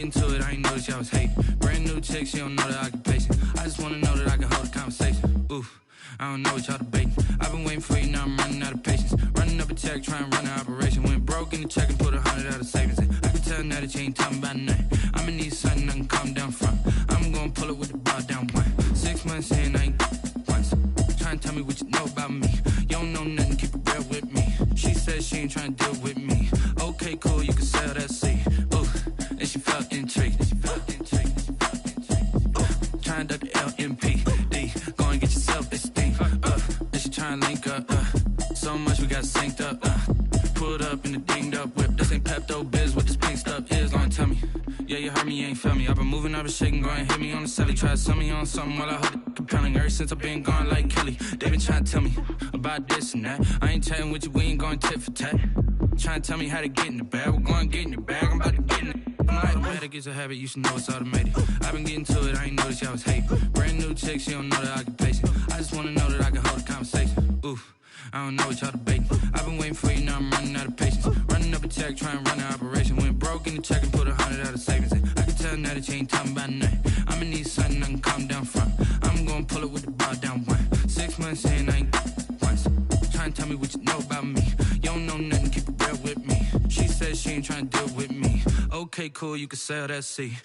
Into it, I ain't noticed y'all was hating. Brand new chick, she don't know the occupation. I just wanna know that I can hold a conversation. Oof, I don't know what y'all debating. I've been waiting for you, now I'm running out of patience. Running up a check, trying to run an operation. Went broke in the check and put 100 out of savings in. I can tell now that you ain't talking about nothing. I'ma need something I can calm down from. I'm gonna pull it with the bar down one. 6 months in, I ain't once. Trying to tell me what you know about me. You don't know nothing, keep it real with me. She said she ain't trying to deal with me. Okay, cool, you can sell that seed. And she felt intrigued. Trying to duck the LMPD. Go and get your self-esteem. And she trying to link up. So much we got synced up. Pulled up in the dinged up whip. This ain't Pepto Biz, what this pink stuff is. Gonna tell me. Yeah, you heard me, you ain't felt me. I've been moving up and shaking, go and hit me on the celly. Try to sell me on something while I hold it compelling. Ever since I've been gone like Kelly. They been trying to tell me about this and that. I ain't chatting with you, we ain't going tit for tat. Trying to tell me how to get in the bag. We're going to get in the bag, I'm about to get in it. I'm like, the way that gets a habit, you should know it's automated. I've been getting to it, I ain't noticed y'all was hating. Brand new chick, she don't know the occupation. I just wanna know that I can hold a conversation. Oof, I don't know what y'all debating. I've been waiting for you, now I'm running out of patience. Running up a check, trying to run an operation. Went broke in the check and put 100 out of savings in. I can tell now that you ain't talking about nothing. I'ma need something I can calm down from. I'm gonna pull it with the bar down one. 6 months in, I ain't once. Trying to tell me what you know about me. You don't know nothing, keep it real with me. She said she ain't trying to deal with me. Okay, cool, you can sell that seed.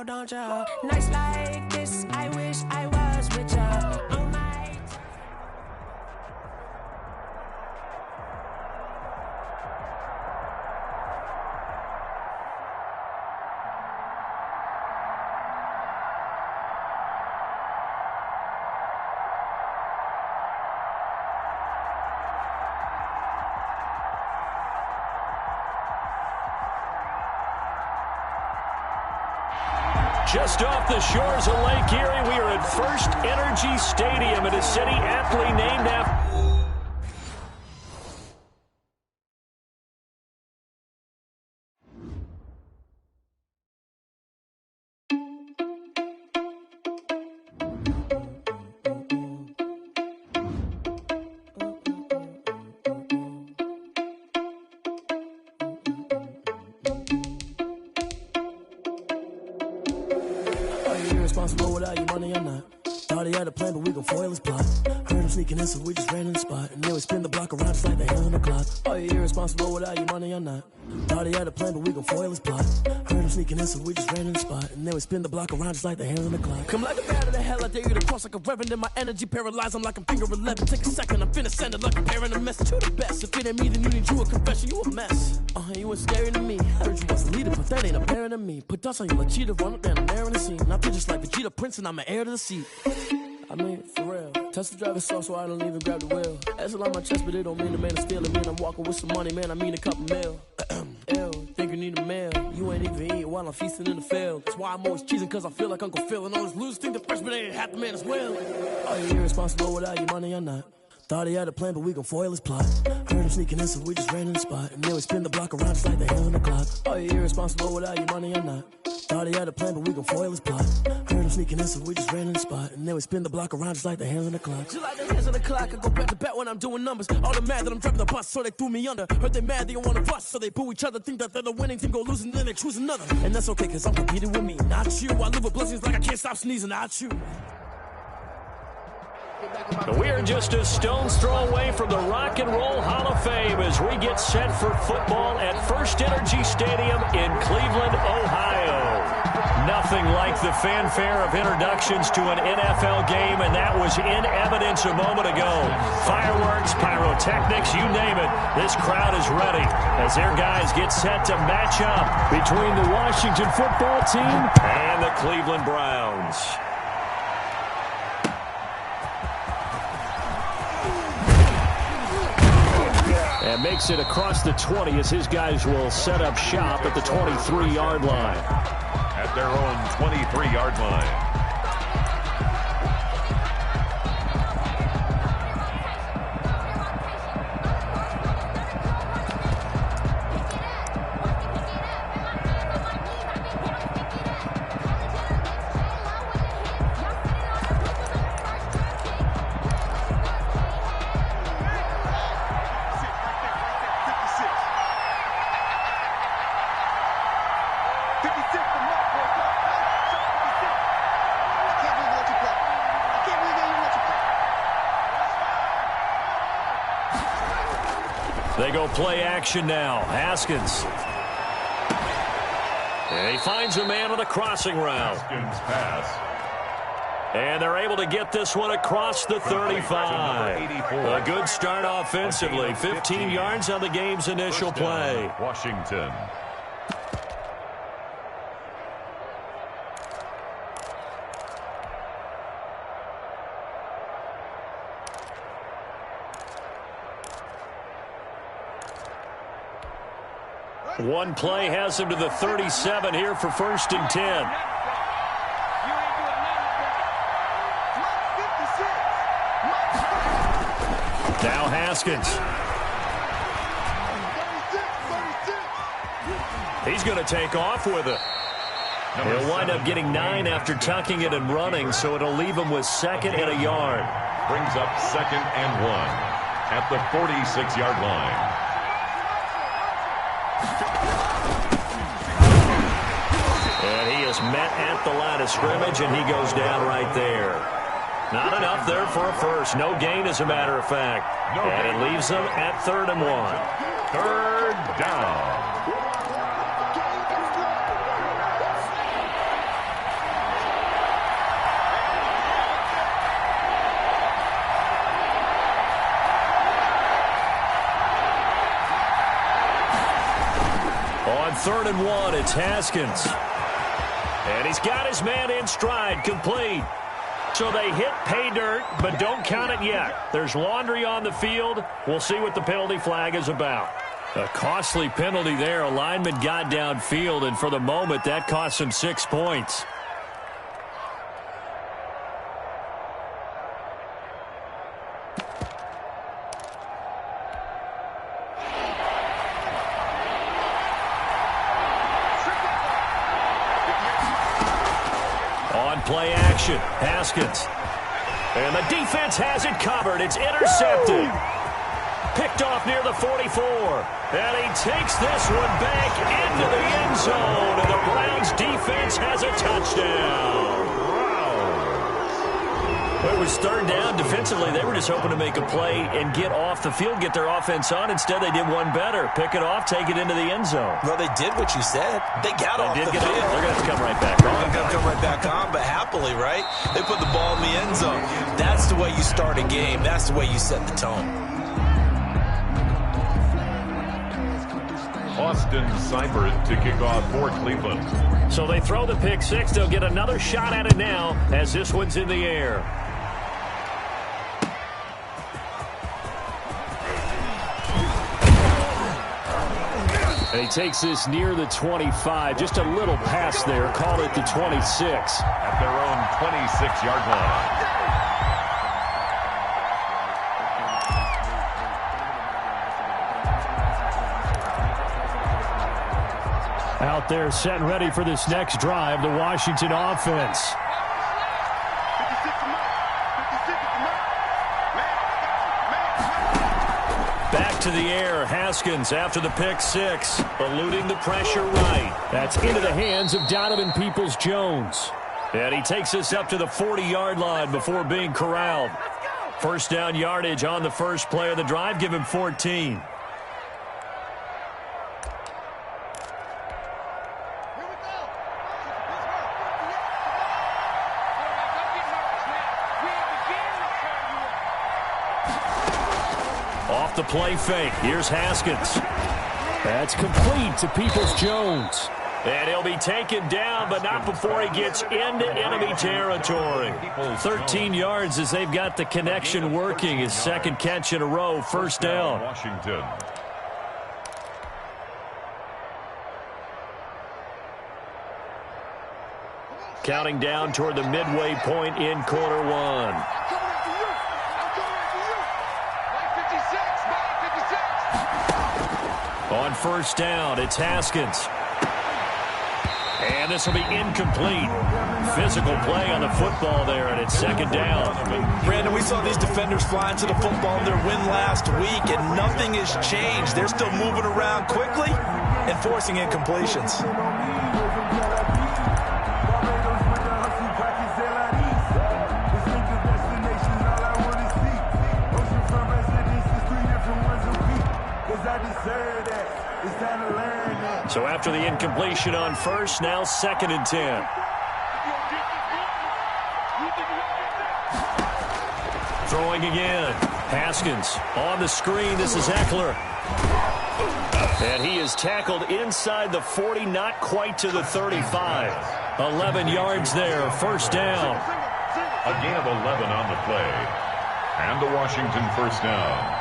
don't you? Nights like this, I wish I was with you. All night. just off the shores of Lake Erie. We are at First Energy Stadium in a city aptly named after... Irresponsible without your money or not. Thought he had a plan, but we gon' foil his plot. Heard him sneaking in, so we just ran in the spot. And then we spin the block around just like the hand on the clock. Are you irresponsible without your money or not? Thought he had a plan, but we gon' foil his plot. Heard him sneaking in, so we just ran in the spot. And then we spin the block around just like the hand on the clock. Come like a bat of the hell, I dare you to cross like a reverend. In my energy paralyzed, I'm like I'm finger 11. Take a second, I'm finna send it like I'm bearing a message to the best. If it ain't me, then you need you a confession, you a mess. You was scary to me. Heard you was a leader, but that ain't apparent to me. Put dust on you like cheetah, run up down the air in the scene. Now I just like Vegeta Prince, and I'm an heir to the seat. I mean, for real. Touch the driver's soft, so I don't even grab the wheel. That's on my chest, but it don't mean the man is stealing. Man, I'm walking with some money, man, I mean a couple mil. Ew, think you need a meal. You ain't even eating while I'm feasting in the field. That's why I'm always cheesing, cause I feel like Uncle Phil. And all this losers think the freshman ain't half the man as well. Are you irresponsible without your money or not? Thought he had a plan, but we gon' foil his plot. Heard him sneaking in, so we just ran in the spot. And then we spin the block around just like the hand on the clock. Are you irresponsible without your money or not? Thought he had a plan, but we gon' foil his plot. Heard him sneaking in, so we just ran in the spot. And then we spin the block around just like the hands on the clock. Just like the hands on the clock, I go back to back when I'm doing numbers. All the mad that I'm driving the bus, so they threw me under. Heard they mad, they don't wanna bust, so they boo each other. Think that they're the winning team, go losing, then they choose another. And that's okay, cause I'm competing with me, not you. I live with blessings like I can't stop sneezing, not you. We are just a stone's throw away from the Rock and Roll Hall of Fame as we get set for football at First Energy Stadium in Cleveland, Ohio. Nothing like the fanfare of introductions to an NFL game, and that was in evidence a moment ago. Fireworks, pyrotechnics, you name it. This crowd is ready as their guys get set to match up between the Washington football team and the Cleveland Browns. And makes it across the 20 as his guys will set up shop at the 23-yard line. At their own 23-yard line. They go play action now. Haskins. And he finds a man on a crossing route. Haskins pass. And they're able to get this one across the 35. A good start offensively. 15 yards on the game's initial play. Washington. One play has him to the 37 here for 1st and 10. Now Haskins. He's going to take off with it. He'll wind up getting 9 after tucking it and running, so it'll leave him with 2nd and a yard. Brings up 2nd and 1 at the 46-yard line. And he is met at the line of scrimmage, and he goes down right there. Not enough there for a first. No gain, as a matter of fact. And it leaves them at 3rd and 1. 3rd down. On 3rd and 1, it's Haskins. And he's got his man in stride, complete. So they hit pay dirt, but don't count it yet. There's laundry on the field. We'll see what the penalty flag is about. A costly penalty there. A lineman got downfield, and for the moment, that cost him 6 points. play action. Haskins. And the defense has it covered. It's intercepted. Picked off near the 44. And he takes this one back into the end zone. And the Browns defense has a touchdown. Well, it was third down. Defensively, they were just hoping to make a play and get off the field, get their offense on. Instead, they did one better. Pick it off, take it into the end zone. Well, they did what you said. They got off the field. They're going to have to come right back on. They're going to come right back on, but happily, right? They put the ball in the end zone. That's the way you start a game. That's the way you set the tone. Austin Seibert to kick off for Cleveland. So they throw the pick six. They'll get another shot at it now as this one's in the air. And he takes this near the 25. Just a little pass there. Called it the 26. At their own 26-yard line. Out there set and ready for this next drive, the Washington offense. Back to the air, Haskins after the pick six, eluding the pressure right. That's into the hands of Donovan Peoples-Jones. And he takes this up to the 40-yard line before being corralled. First down yardage on the first play of the drive, give him 14. The play fake. Here's Haskins. That's complete to Peoples-Jones. And he'll be taken down, but not before he gets into enemy territory. 13 yards as they've got the connection working. His second catch in a row, first down. Washington. Counting down toward the midway point in quarter one. On first down, it's Haskins. And this will be incomplete. Physical play on the football there, and it's second down. Brandon, we saw these defenders flying to the football in their win last week, and nothing has changed. They're still moving around quickly and forcing incompletions. So after the incompletion on first, now second and 10. Throwing again. Haskins on the screen. This is Ekeler. And he is tackled inside the 40, not quite to the 35. 11 yards there, first down. A gain of 11 on the play. And the Washington first down.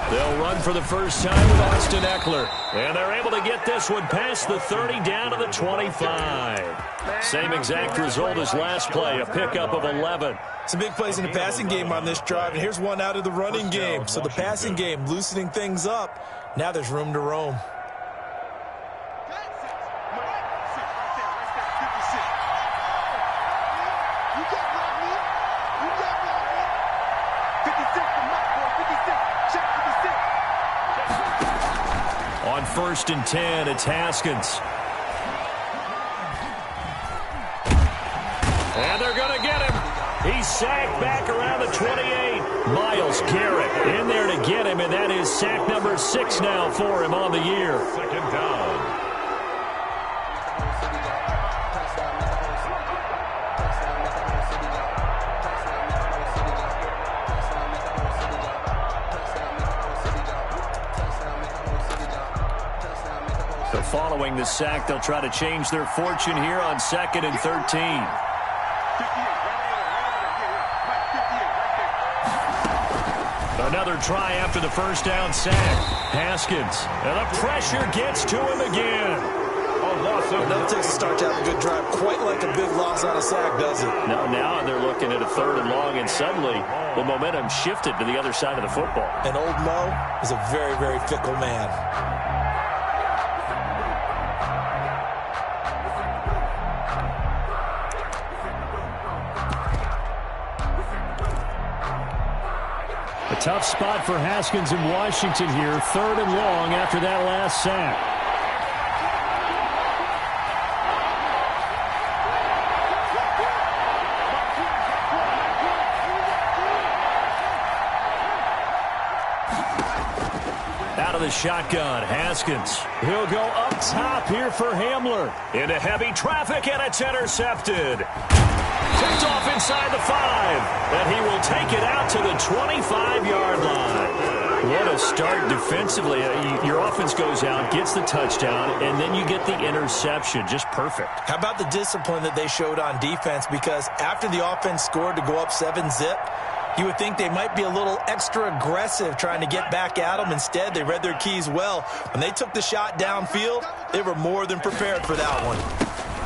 They'll run for the first time with Austin Ekeler. And they're able to get this one past the 30 down to the 25. Same exact result as last play, a pickup of 11. Some big plays in the passing game on this drive, and here's one out of the running game. So the passing game loosening things up. Now there's room to roam. On first and 10, it's Haskins. And they're going to get him. He's sacked back around the 28. Myles Garrett in there to get him, and that is sack number 6 now for him on the year. Second down. So following the sack, they'll try to change their fortune here on second and 13. Another try after the first down sack. Haskins. And the pressure gets to him again. It never takes a start to have a good drive quite like a big loss on a sack, does it? Now they're looking at a third and long, and suddenly the momentum shifted to the other side of the football. And old Mo is a very, very fickle man. Tough spot for Haskins in Washington here. 3rd and long after that last sack. Out of the shotgun, Haskins. He'll go up top here for Hamler. Into heavy traffic, and it's intercepted. Picked off inside the 5, and he will take it out to the 25-yard line. What a start defensively. Your offense goes out, gets the touchdown, and then you get the interception. Just perfect. How about the discipline that they showed on defense? Because after the offense scored to go up 7-zip, you would think they might be a little extra aggressive trying to get back at them. Instead, they read their keys well. When they took the shot downfield, they were more than prepared for that one.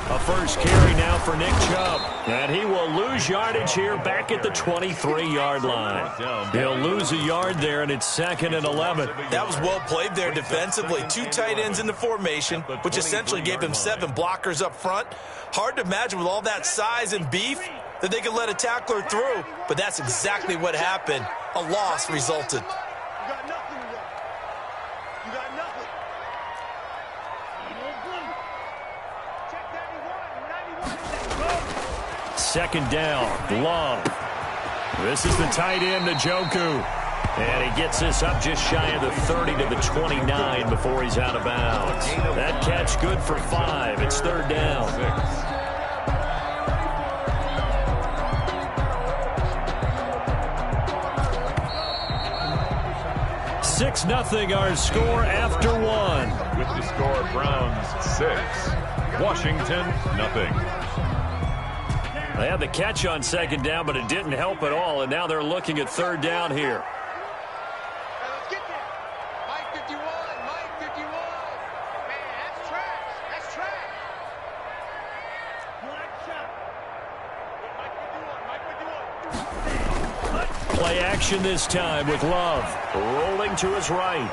A first carry now for Nick Chubb. And he will lose yardage here back at the 23-yard line. He'll lose a yard there, and it's 2nd and 11. That was well played there defensively. 2 tight ends in the formation, which essentially gave him 7 blockers up front. Hard to imagine with all that size and beef that they could let a tackler through, but that's exactly what happened. A loss resulted. Second down, Love. This is the tight end, Njoku. And he gets this up just shy of the 30 to the 29 before he's out of bounds. That catch good for 5. It's 3rd down. 6-0 our score after 1. With the score, Browns 6, Washington 0. They had the catch on 2nd down, but it didn't help at all, and now they're looking at 3rd down here. Play action this time with Love. Rolling to his right.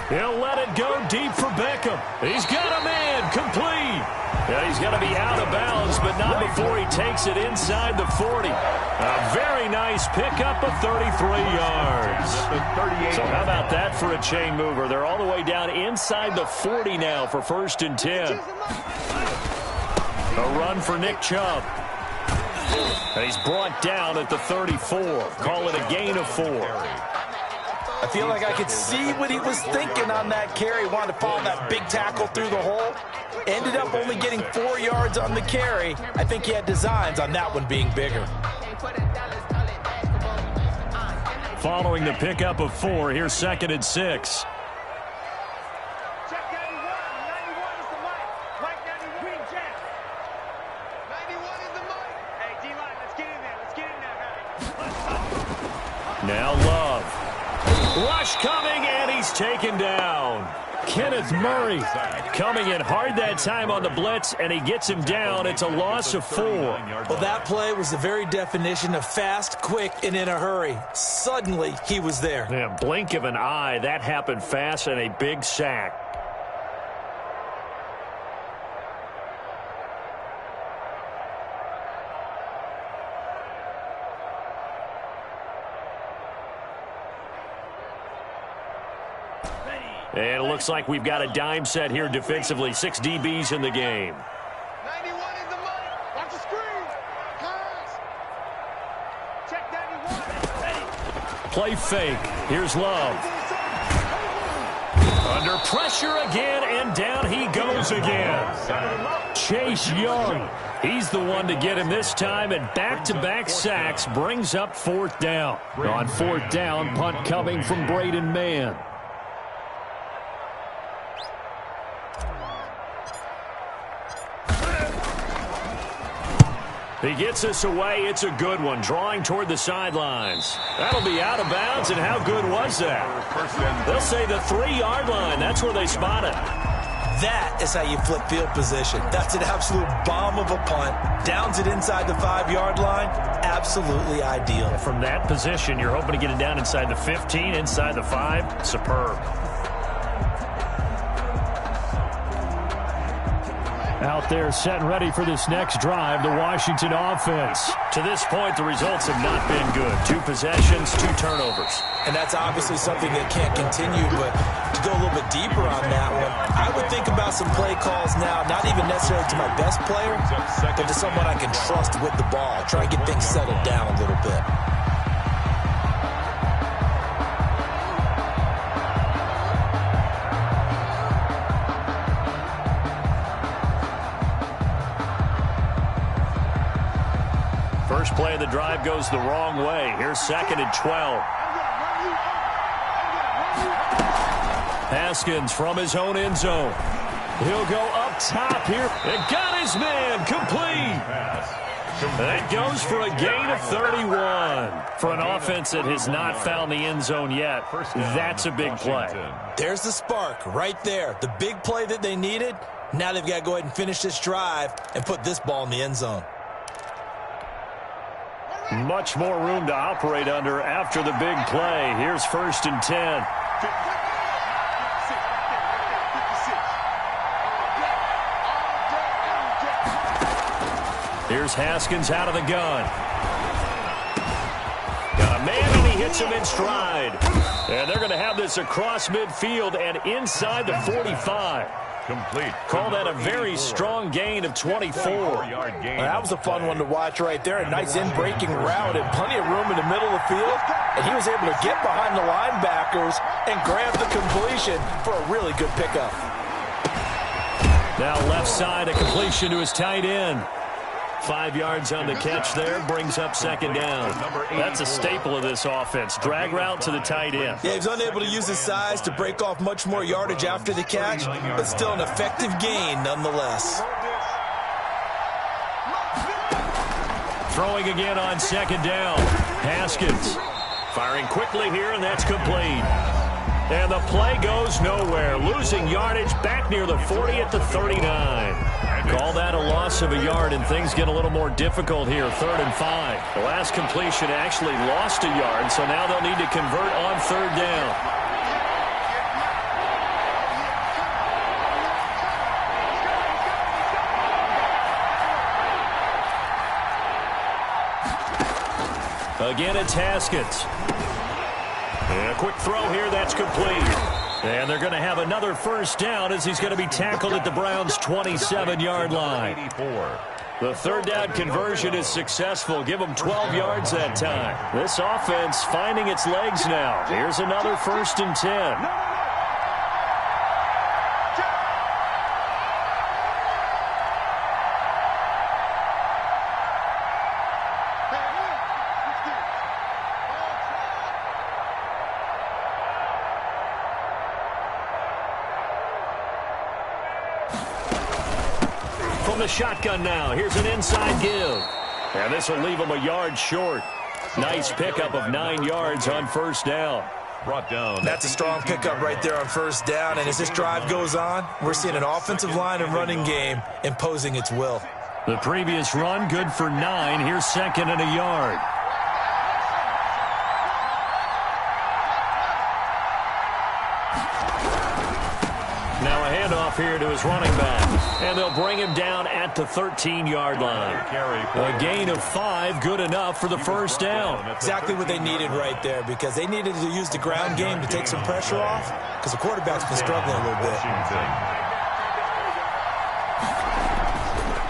He'll let it go deep for Beckham. He's got a man. Complete. Yeah, he's got to be out of bounds, but not before he takes it inside the 40. A very nice pickup of 33 yards. So how about that for a chain mover? They're all the way down inside the 40 now for 1st and 10. A run for Nick Chubb. And he's brought down at the 34. Call it a gain of 4. I feel like I could see what he was thinking on that carry. Wanted to follow that big tackle through the hole. Ended up only getting 4 yards on the carry. I think he had designs on that one being bigger. Following the pickup of 4, here's 2nd and 6. Now Love. Rush coming, and he's taken down. Kenneth Murray coming in hard that time on the blitz, and he gets him down. It's a loss of 4. Well, that play was the very definition of fast, quick, and in a hurry. Suddenly, he was there. Yeah, blink of an eye. That happened fast, and a big sack. And it looks like we've got a dime set here defensively. 6 DBs in the game. 91 in the money. Watch the screen. Pass. Check 91. Play fake. Here's Love. Under pressure again, and down he goes again. Chase Young. He's the one to get him this time, and back-to-back sacks brings up 4th down. On 4th down, punt coming from Braden Mann. He gets us away. It's a good one. Drawing toward the sidelines. That'll be out of bounds, and how good was that? They'll say the 3-yard line. That's where they spot it. That is how you flip field position. That's an absolute bomb of a punt. Downs it inside the 5-yard line. Absolutely ideal. From that position, you're hoping to get it down inside the 15, inside the 5. Superb. Out there set and ready for this next drive, the Washington offense. To this point, the results have not been good. 2 possessions, 2 turnovers. And that's obviously something that can't continue, but to go a little bit deeper on that one, I would think about some play calls now, not even necessarily to my best player, but to someone I can trust with the ball. Try to get things settled down a little bit. First play of the drive goes the wrong way. Here's 2nd and 12. Haskins from his own end zone. He'll go up top here. And got his man complete. That goes for a gain of 31. For an offense that has not found the end zone yet, that's a big play. There's the spark right there. The big play that they needed. Now they've got to go ahead and finish this drive and put this ball in the end zone. Much more room to operate under after the big play. Here's 1st and 10. Here's Haskins out of the gun. Got a man, and he hits him in stride. And they're going to have this across midfield and inside the 45. Complete. Call that a very strong gain of 24. That was a fun one to watch right there. A nice in-breaking route and plenty of room in the middle of the field. And he was able to get behind the linebackers and grab the completion for a really good pickup. Now left side, a completion to his tight end. 5 yards on the catch there, brings up 2nd down. That's a staple of this offense. Drag route to the tight end. Yeah, he's unable to use his size to break off much more yardage after the catch, but still an effective gain nonetheless. Throwing again on 2nd down. Haskins firing quickly here, and that's complete. And the play goes nowhere. Losing yardage back near the 40 at the 39. Call that a loss of a yard, and things get a little more difficult here. 3rd and 5. The last completion actually lost a yard, so now they'll need to convert on 3rd down. Again, it's Haskins. And a quick throw here, that's complete. And they're going to have another 1st down as he's going to be tackled at the Browns' 27-yard line. The 3rd down conversion is successful. Give them 12 yards that time. This offense finding its legs now. Here's another 1st and 10. From the shotgun now, here's an inside give. And this will leave him a yard short. Nice pickup of 9 yards on 1st down. Brought down. That's a strong pickup right there on 1st down. And as this drive goes on, we're seeing an offensive line and running game imposing its will. The previous run, good for 9. Here's 2nd and a yard. Now a handoff here to his running back. And they'll bring him down at the 13-yard line. A gain of 5, good enough for the 1st down. Exactly what they needed right there, because they needed to use the ground game to take some pressure off, because the quarterback's been struggling a little bit.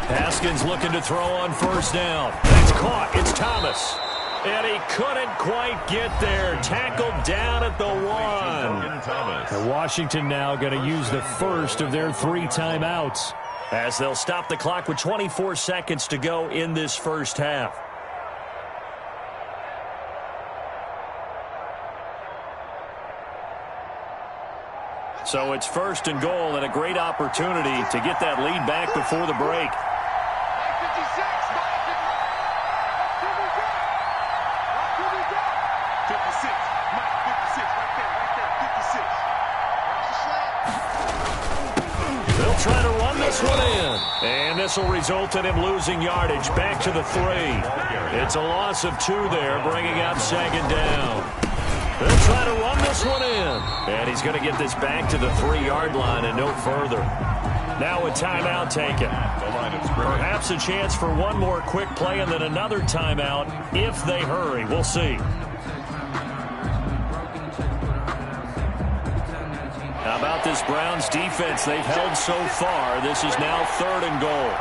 Haskins looking to throw on 1st down. It's caught. It's Thomas. And he couldn't quite get there. Tackled down at the 1. And Washington now going to use the first of their 3 timeouts as they'll stop the clock with 24 seconds to go in this 1st half. So it's 1st and goal, and a great opportunity to get that lead back before the break. They'll try to run this one in. And this will result in him losing yardage back to the 3. It's a loss of 2 there, bringing up 2nd down. They'll try to run this one in. And he's going to get this back to the 3-yard line and no further. Now a timeout taken. Perhaps a chance for one more quick play and then another timeout if they hurry. We'll see. How about this Browns defense they've held so far? This is now 3rd and goal.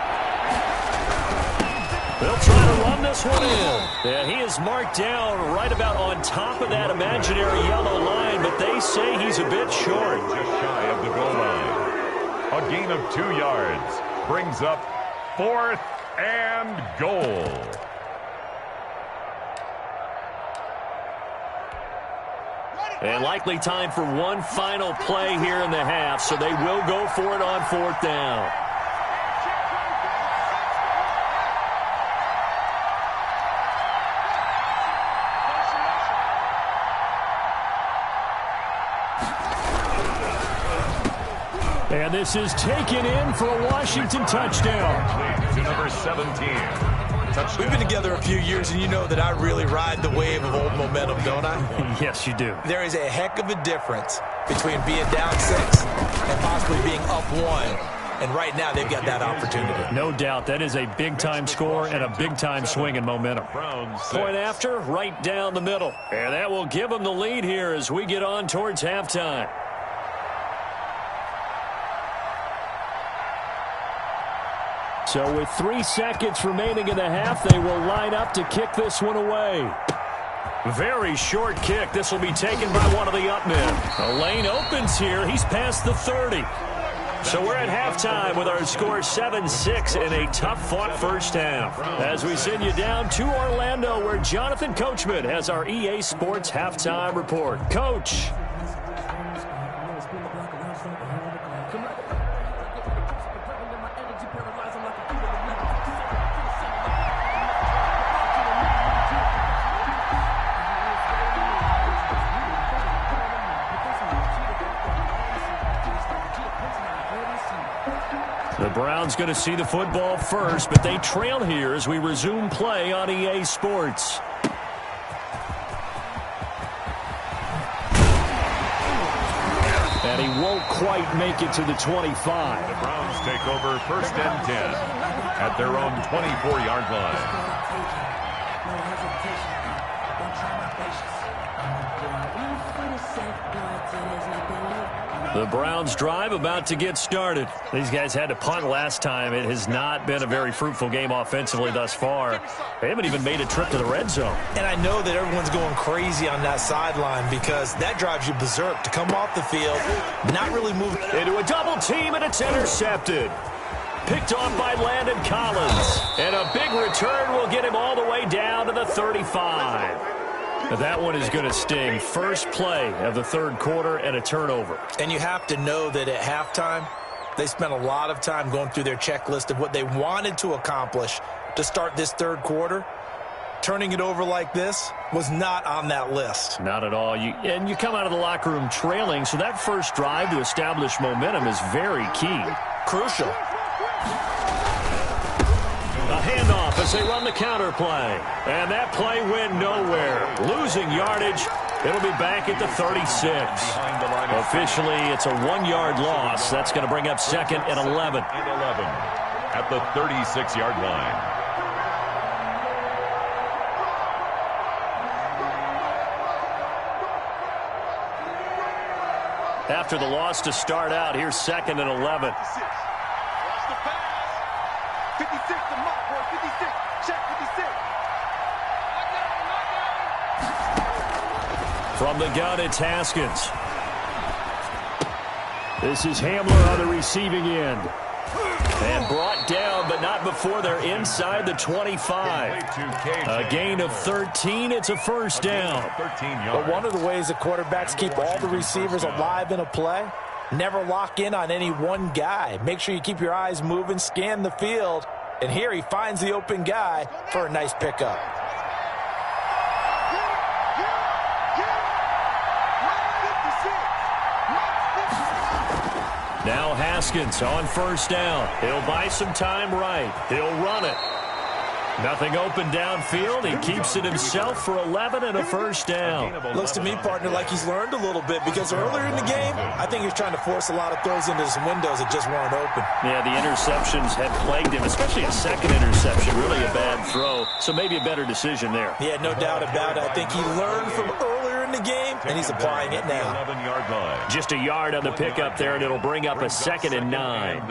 They'll try to run this one in. Yeah, he is marked down right about on top of that imaginary yellow line, but they say he's a bit short. Just shy of the goal line. A gain of 2 yards brings up 4th and goal. And likely time for one final play here in the half, so they will go for it on 4th down. And this is taken in for a Washington touchdown. To number 17. Touchdown. We've been together a few years, and you know that I really ride the wave of old momentum, don't I? Yes, you do. There is a heck of a difference between being down 6 and possibly being up 1. And right now, they've got that opportunity. No doubt. That is a big-time score and a big-time swing in momentum. Point after, right down the middle. And that will give them the lead here as we get on towards halftime. So with 3 seconds remaining in the half, they will line up to kick this one away. Very short kick. This will be taken by one of the up men. The lane opens here. He's past the 30. So we're at halftime with our score 7-6 in a tough-fought first half. As we send you down to Orlando, where Jonathan Coachman has our EA Sports halftime report. Coach. The Browns going to see the football first, but they trail here as we resume play on EA Sports. And he won't quite make it to the 25. The Browns take over 1st and 10 at their own 24-yard line. The Browns drive about to get started. These guys had to punt last time. It has not been a very fruitful game offensively thus far. They haven't even made a trip to the red zone. And I know that everyone's going crazy on that sideline because that drives you berserk to come off the field, not really move. Into a double team, and it's intercepted. Picked off by Landon Collins. And a big return will get him all the way down to the 35. That one is going to sting. First play of the 3rd quarter and a turnover. And you have to know that at halftime, they spent a lot of time going through their checklist of what they wanted to accomplish to start this 3rd quarter. Turning it over like this was not on that list. Not at all. And you come out of the locker room trailing, so that first drive to establish momentum is very key. Crucial. A handoff as they run the counter play. And that play went nowhere. Losing yardage. It'll be back at the 36. Officially, it's a 1-yard loss. That's going to bring up 2nd and 11. At the 36-yard line. After the loss to start out, here's 2nd and 11. From the gun, it's Haskins. This is Hamler on the receiving end. And brought down, but not before they're inside the 25. A gain of 13. It's a first down. But one of the ways that quarterbacks keep all the receivers alive in a play, never lock in on any one guy. Make sure you keep your eyes moving, scan the field. And here he finds the open guy for a nice pickup. Now Haskins on first down. He'll buy some time right. He'll run it. Nothing open downfield. He keeps it himself for 11 and a first down. Looks to me, partner, like he's learned a little bit because earlier in the game, I think he was trying to force a lot of throws into some windows that just weren't open. Yeah, the interceptions had plagued him, especially a second interception. Really a bad throw, so maybe a better decision there. Yeah, no doubt about it. I think he learned from earlier in the game, and he's applying it now. 11-yard line. Just a yard on the pickup there, and it'll bring up a 2nd and 9.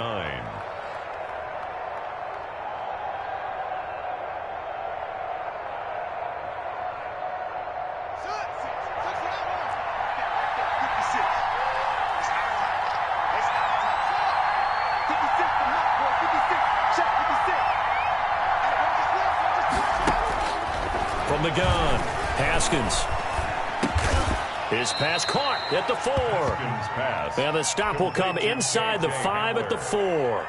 From the gun, Haskins. His pass caught at the 4. And the stop will come inside the 5 at the 4.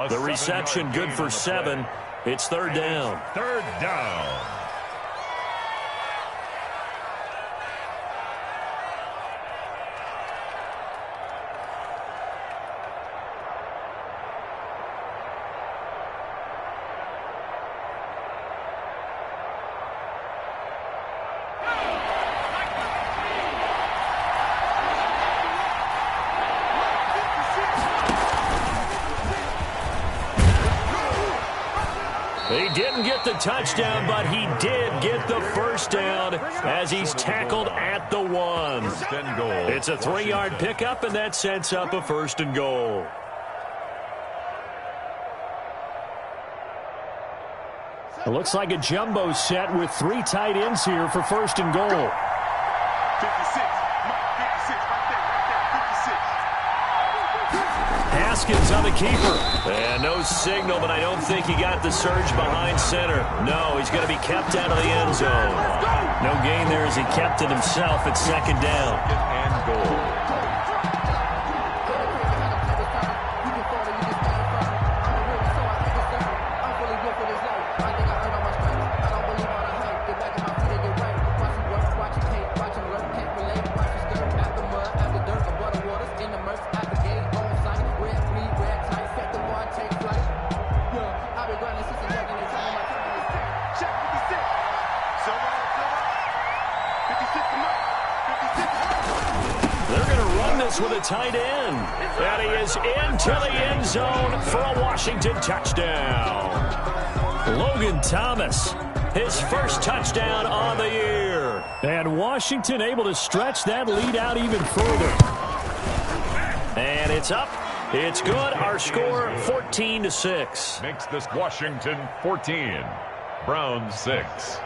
The reception good for 7. It's 3rd down. 3rd down. He didn't get the touchdown, but he did get the first down as he's tackled at the 1. It's a 3-yard pickup, and that sets up a 1st and goal. It looks like a jumbo set with 3 tight ends here for 1st and goal. 56. Haskins on the keeper. And no signal, but I don't think he got the surge behind center. No, he's going to be kept out of the end zone. No gain there as he kept it himself at 2nd down. 2nd and goal. With a tight end. And he is into the end zone for a Washington touchdown. Logan Thomas, his first touchdown on the year. And Washington able to stretch that lead out even further. And it's up. It's good. Our score 14-6. Makes this Washington 14. Browns 6.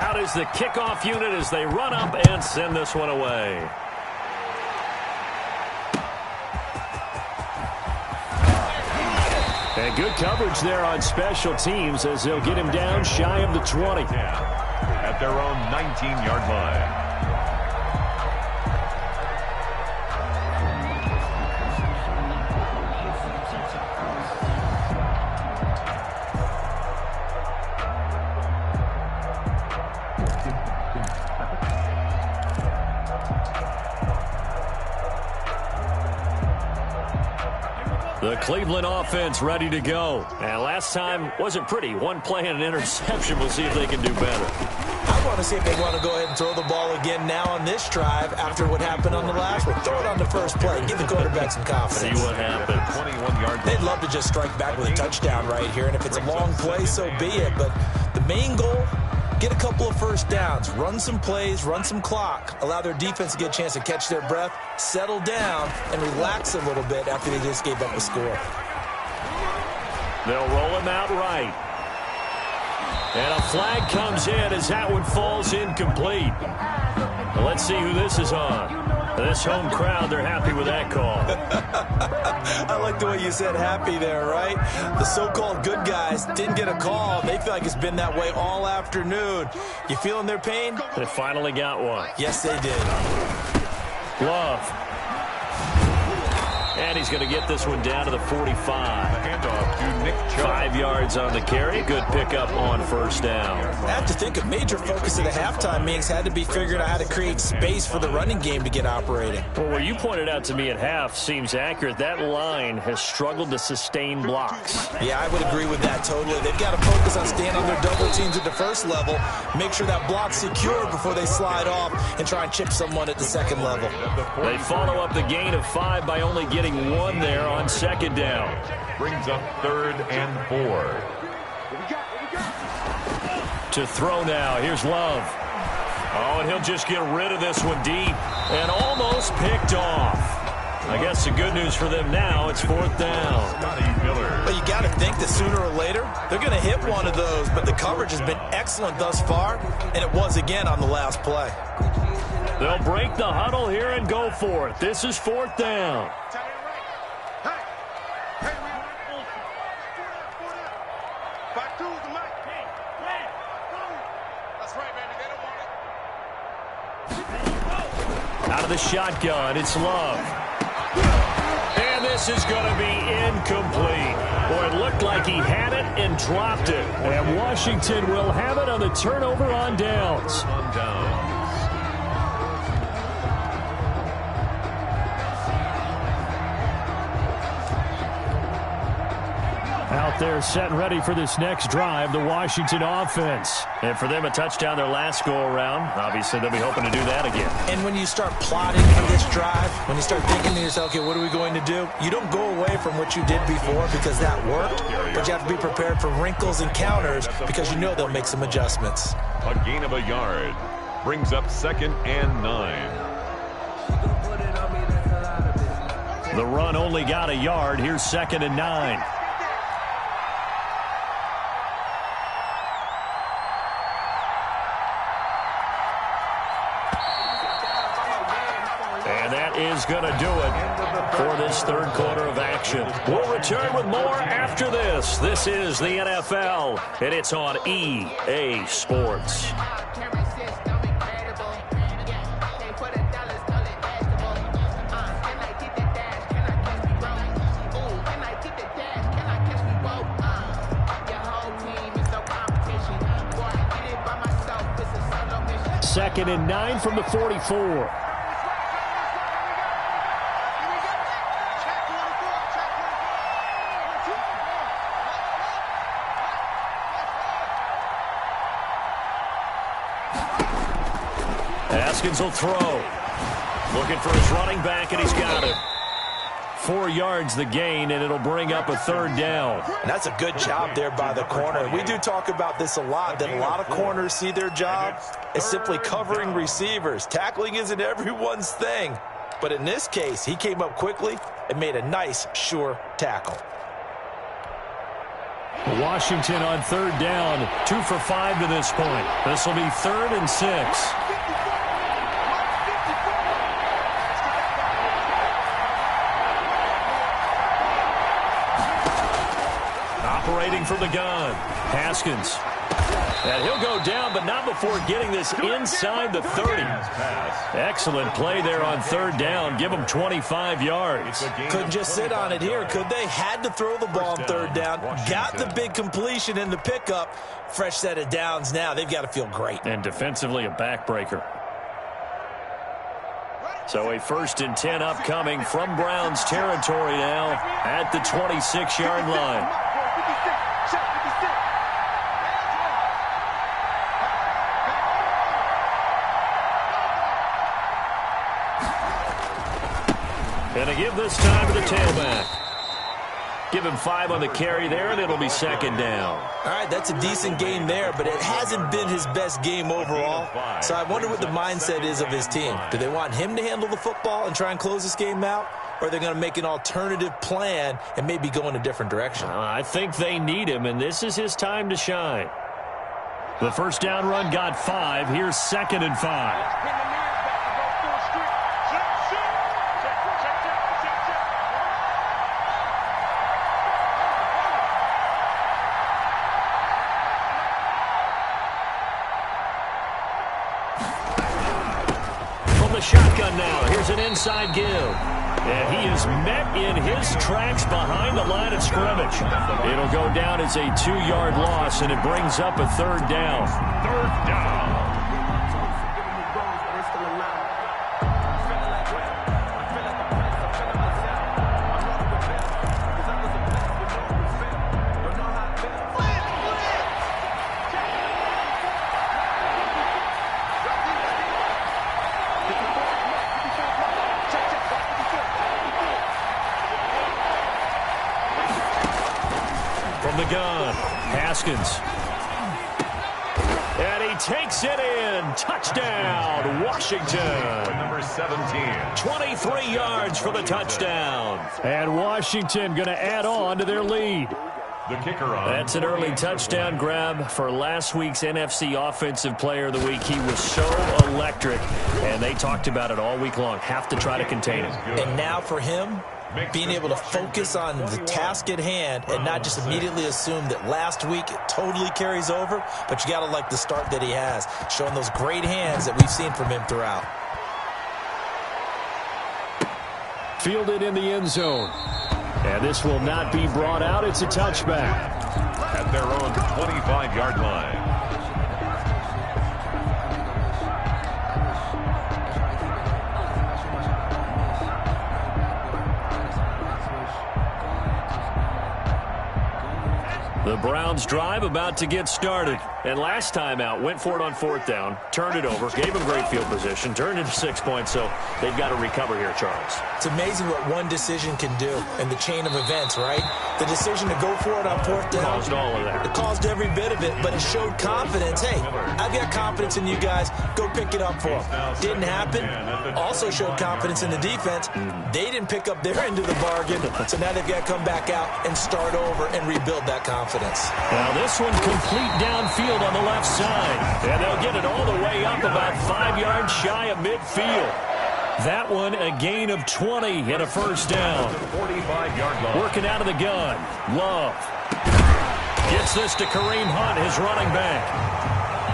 Out is the kickoff unit as they run up and send this one away. And good coverage there on special teams as they'll get him down shy of the 20. At their own 19-yard line. The Cleveland offense ready to go. And last time wasn't pretty. One play and an interception. We'll see if they can do better. I want to see if they want to go ahead and throw the ball again now on this drive after what happened on the last one. Throw it on the first play. Give the quarterback some confidence. See what happens. 21-yard. They'd love to just strike back with a touchdown right here. And if it's a long play, so be it. But the main goal, get a couple of first downs, run some plays, run some clock, allow their defense to get a chance to catch their breath, settle down, and relax a little bit after they just gave up a score. They'll roll him out right. And a flag comes in as that one falls incomplete. Well, let's see who this is on. This home crowd, they're happy with that call. I like the way you said happy there, right? The so-called good guys didn't get a call. They feel like it's been that way all afternoon. You feeling their pain? They finally got one. Yes, they did. Love. And he's going to get this one down to the 45. Handoff to Nick Chubb. 5 yards on the carry. Good pickup on first down. I have to think a major focus of the halftime meetings had to be figuring out how to create space for the running game to get operating. Well, what you pointed out to me at half seems accurate. That line has struggled to sustain blocks. Yeah, I would agree with that totally. They've got to focus on staying on their double teams at the first level, make sure that block's secured before they slide off and try and chip someone at the second level. They follow up the gain of 5 by only getting 1 there on second down. Brings up 3rd and 4. To throw now. Here's Love. Oh, and he'll just get rid of this one deep and almost picked off. I guess the good news for them now, it's 4th down. But you got to think that sooner or later, they're going to hit one of those. But the coverage has been excellent thus far, and it was again on the last play. They'll break the huddle here and go for it. This is 4th down. Out of the shotgun, it's Love. And this is going to be incomplete. Boy, it looked like he had it and dropped it. And Washington will have it on the turnover on downs. Out there set and ready for this next drive, the Washington offense. And for them, a touchdown their last go-around. Obviously, they'll be hoping to do that again. And when you start plotting for this drive, when you start thinking to yourself, okay, what are we going to do? You don't go away from what you did before because that worked, but you have to be prepared for wrinkles and counters because you know they'll make some adjustments. A gain of a yard. Brings up 2nd and 9. The run only got a yard. Here's 2nd and 9. Is going to do it for this 3rd quarter of action. We'll return with more after this. This is the NFL, and it's on EA Sports. Second and 9 from the 44. Haskins will throw. Looking for his running back, and he's got it. 4 yards the gain, and it'll bring up a 3rd down. And that's a good job there by the corner. We do talk about this a lot, that a lot of corners see their job as simply covering receivers. Tackling isn't everyone's thing. But in this case, he came up quickly and made a nice, sure tackle. Washington on 3rd down, 2 for 5 to this point. This will be 3rd and 6. Operating from the gun, Haskins. And he'll go down, but not before getting this inside the 30. Excellent play there on 3rd down. Give them 25 yards. Couldn't just sit on it here, could they? Had to throw the ball on 3rd down. Got the big completion in the pickup. Fresh set of downs now. They've got to feel great. And defensively, a backbreaker. So a 1st and 10 upcoming from Browns territory now at the 26-yard line. And a give this time to the tailback. Give him 5 on the carry there, and it'll be 2nd down. All right, that's a decent game there, but it hasn't been his best game overall. So I wonder what the mindset is of his team. Do they want him to handle the football and try and close this game out? Or are they going to make an alternative plan and maybe go in a different direction? I think they need him, and this is his time to shine. The 1st down run got 5. Here's 2nd and 5. Shotgun now. Here's an inside give. And he is met in his tracks behind the line of scrimmage. It'll go down as a 2-yard loss, and it brings up a 3rd down. 3rd down. From the gun, Haskins. And he takes it in. Touchdown, Washington. Number 17. 23 yards for the touchdown. And Washington going to add on to their lead. The kicker on. That's an early touchdown grab for last week's NFC Offensive Player of the Week. He was so electric, and they talked about it all week long. Have to try to contain him. And now for him, being able to focus on the task at hand and not just immediately assume that last week it totally carries over, but you got to like the start that he has, showing those great hands that we've seen from him throughout. Fielded in the end zone. And this will not be brought out. It's a touchback. At their own 25-yard line. The Browns drive about to get started. And last time out, went for it on 4th down, turned it over, gave him great field position, turned it to 6 points, so they've got to recover here, Charles. It's amazing what one decision can do in the chain of events, right? The decision to go for it on 4th down. Caused all of that. It caused every bit of it, but it showed confidence. Hey, I've got confidence in you guys. Go pick it up for them. Didn't happen. Also showed confidence in the defense. They didn't pick up their end of the bargain, so now they've got to come back out and start over and rebuild that confidence. Now this one complete downfield on the left side. And they'll get it all the way up about 5 yards shy of midfield. That one a gain of 20 and a 1st down. 45-yard line. Working out of the gun. Love. Gets this to Kareem Hunt, his running back.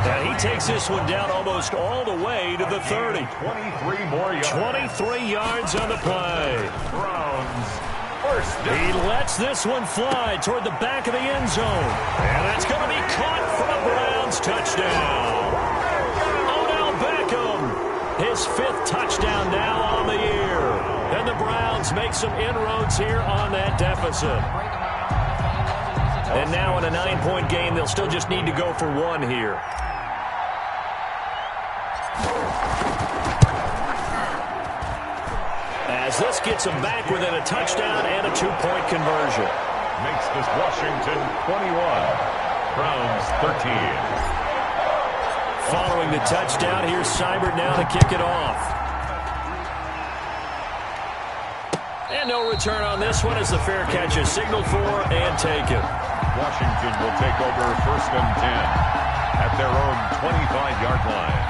And he takes this one down almost all the way to the 30. 23 more yards. 23 yards on the play. Browns. First down. He lets this one fly toward the back of the end zone. And that's going to be caught for a Browns touchdown. Odell Beckham, his 5th touchdown now on the year. And the Browns make some inroads here on that deficit. And now in a 9-point game, they'll still just need to go for 1 here. As this gets them back within a touchdown and a 2-point conversion. Makes this Washington 21. Browns 13. Following the touchdown, here's Seibert now to kick it off. And no return on this one as the fair catch is signaled for and taken. Washington will take over 1st and 10 at their own 25-yard line.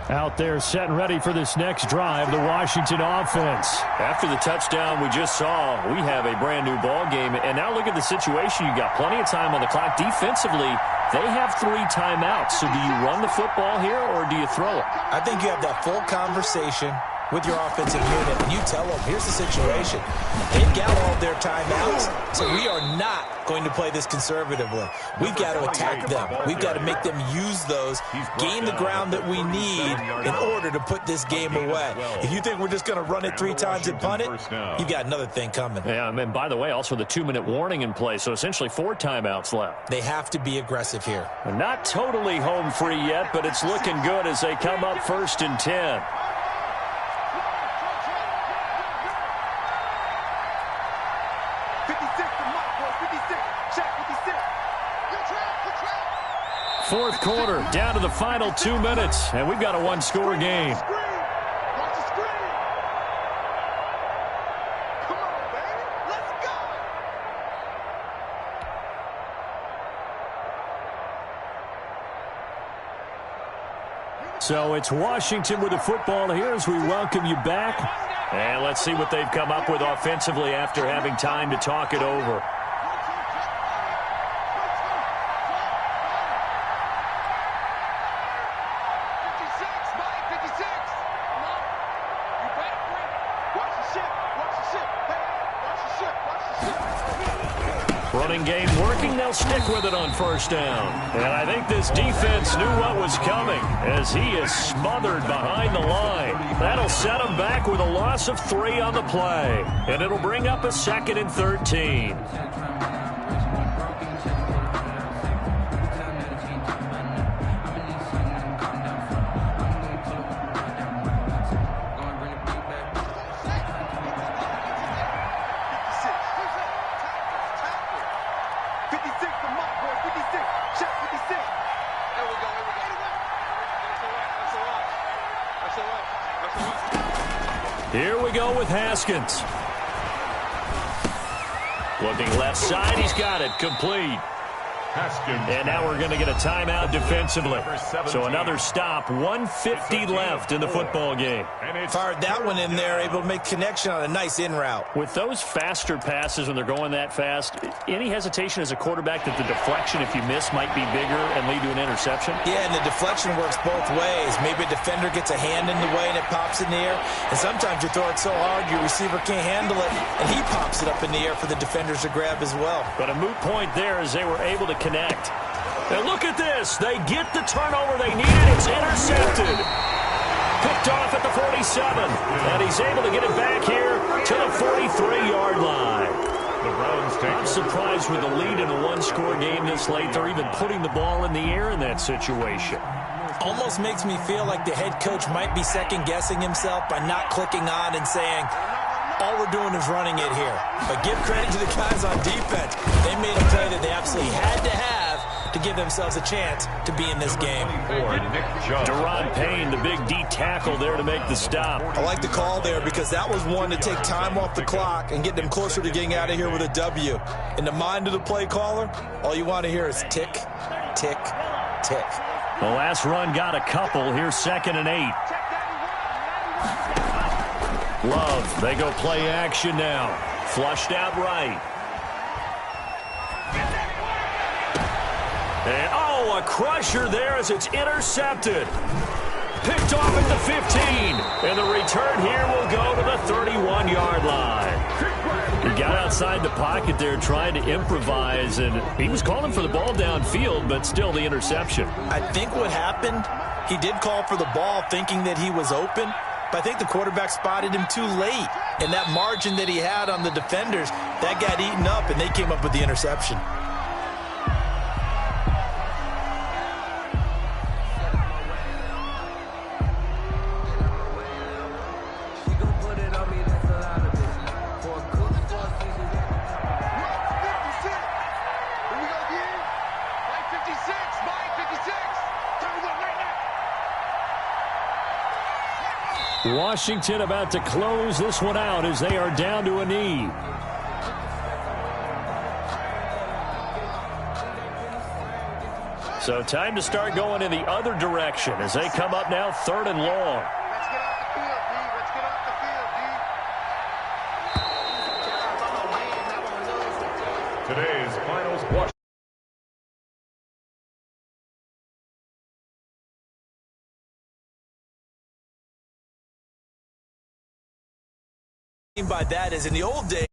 Out there set and ready for this next drive, the Washington offense. After the touchdown we just saw, we have a brand new ball game. And now look at the situation. You got plenty of time on the clock. Defensively, they have 3 timeouts. So do you run the football here or do you throw it? I think you have that full conversation with your offensive unit, and you tell them, here's the situation. They've got all their timeouts, so we are not going to play this conservatively. We've got to attack them. We've got to make them use those, gain the ground that we need in order to put this game away. If you think we're just going to run it 3 times and punt it, you've got another thing coming. Yeah, and by the way, also the 2-minute warning in play, so essentially 4 timeouts left. They have to be aggressive here. Not totally home free yet, but it's looking good as they come up 1st and 10. Fourth quarter, down to the final 2 minutes, and we've got a 1-score game. So it's Washington with the football here as we welcome you back. And let's see what they've come up with offensively after having time to talk it over. Running game working, they'll stick with it on first down. And I think this defense knew what was coming as he is smothered behind the line. That'll set him back with a loss of 3 on the play. And it'll bring up a 2nd and 13. Here we go with Haskins. Looking left side, he's got it, complete. And now we're going to get a timeout defensively. So another stop, 1:50 left in the football game. Fired that one in there, able to make connection on a nice in route. With those faster passes when they're going that fast, any hesitation as a quarterback that the deflection, if you miss, might be bigger and lead to an interception? Yeah, and the deflection works both ways. Maybe a defender gets a hand in the way and it pops in the air. And sometimes you throw it so hard your receiver can't handle it, and he pops it up in the air for the defenders to grab as well. But a moot point there as they were able to connect. And look at this. They get the turnover they needed. It's intercepted. Picked off at the 47. And he's able to get it back here to the 43-yard line. I'm surprised with the lead in a one-score game this late. They're even putting the ball in the air in that situation. Almost makes me feel like the head coach might be second-guessing himself by not clicking on and saying, all we're doing is running it here. But give credit to the guys on defense. They made a play that they absolutely had to have to give themselves a chance to be in this game. Deron Payne, the big D tackle there to make the stop. I like the call there because that was one to take time off the clock and get them closer to getting out of here with a W. In the mind of the play caller, all you want to hear is tick, tick, tick. The last run got a couple. Here's 2nd and 8. Love, they go play action now. Flushed out right. And, oh, a crusher there as it's intercepted. Picked off at the 15. And the return here will go to the 31-yard line. He got outside the pocket there trying to improvise, and he was calling for the ball downfield, but still the interception. I think what happened, he did call for the ball thinking that he was open, but I think the quarterback spotted him too late. And that margin that he had on the defenders, that got eaten up, and they came up with the interception. Washington about to close this one out as they are down to a knee. So time to start going in the other direction as they come up now 3rd and long. Let's get off the field, D. Let's get off the field, D. Today's finals watch. By that is in the old days.